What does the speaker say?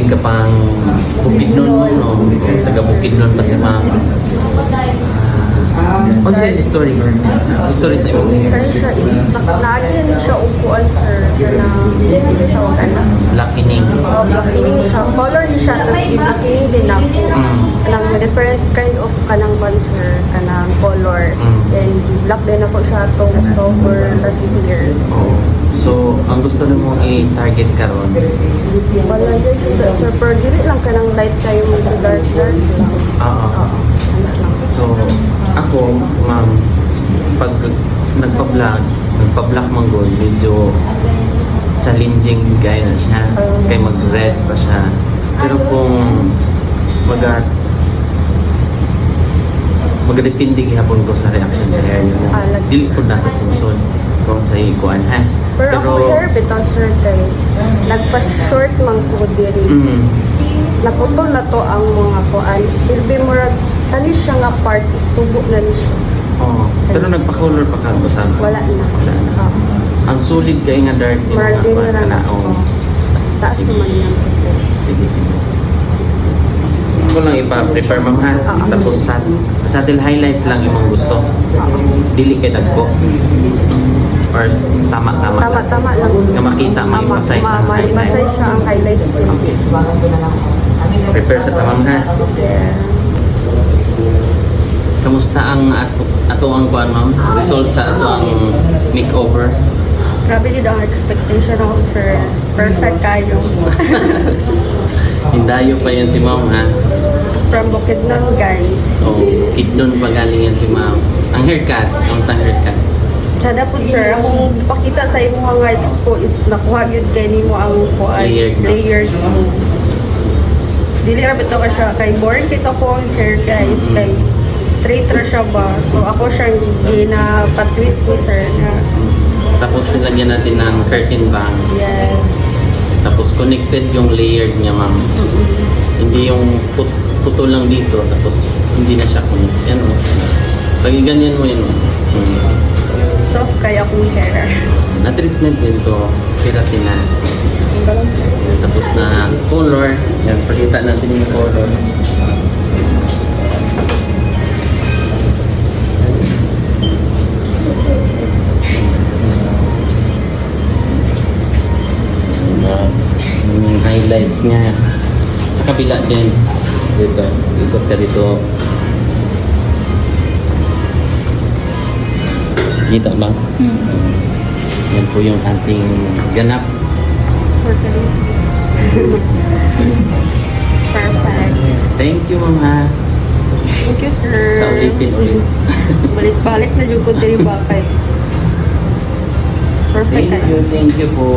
ka pang Bukidnon mo, no? Taga Bukidnon pa si mama. Ano sa history? History sa imo? Kaya siya is, lagi siya upuan, sir. Tawag na. Lakining. Blakining siya. Color ni siya, tapos i-blakining din ako. Kanang different kind of kanang banser, kanang color. Then, black din ako siya itong October last year. Oh. So, ang gusto mo i-target ka ron? Wala yun siya, sir. Pero dili lang kanang light kayo mag-dark lang. Oo. Ano lang. So, ako, ma'am, pag nagpa-vlog manggol, medyo challenging gaya na siya. Kaya mag-red pa siya. Pero kung magadepende gihapon ko sa reaction sa hair niyo. Dili po natin pusod kung sa ikuan, ha? Pero ako hair bitaw, sir, kay nagpa-short man ko diri. Naputol na to ang mga kuan. Silbi mo ra kani siya nga part is tubo na ni siya. Oo. Pero nagpa-color pa ka ba sana? Wala na. Wala na. Ang solid kay nga dark din Margin kuan na ka na. ako. Oo. Taas Sige. naman yan. Sige, sige. Ako lang ipa-prepare, ma'am, ha? Tapos subtle highlights lang yung gusto. Dili kay dagko. Or tama-tama. Tama-tama lang. Nga makita, ma-emphasize ang highlights. Ma-emphasize siya ang highlights din. Okay, sige. Prepare sa tamang, ha? Yeah. Kamusta ang ato ang kuan, ma'am? Result sa ato ang makeover? Grabe din ang expectation ako, sir. Perfect kayo. Hindayo pa yan si ma'am, ha? From Bukidnon, guys. O, Bukidnon pa galing yan si ma'am. Ang haircut, kamusta ang haircut? Sada po, sir, akong pakita sa imo nga expo is nakuha yun kay nimo ang kuan Layered. Dili ra bitaw ka siya kay boring kita ko ang hair, guys. Kay straight ra siya ba. So ako siya gina-twist ni sir na. Tapos nilagyan natin ng curtain bangs. Yes. Tapos connected yung layered niya, ma'am. Hindi yung putol lang dito, tapos hindi na siya connect. Yan, o. Pag ganyan mo yun, Soft kaya akong hair. na-treatment din to, keratin na. Tapos na color. Yan, pakita natin yung color. Yung highlights niya. Sa kabila din. Dito. Ikot ka dito. Kita ba? Yan po yung ating ganap. Perfect. Thank you, mama. Thank you, sir. Sa ulitin ulit. Balik-balik na dyan ko din yung bakay. Perfect. Thank you po.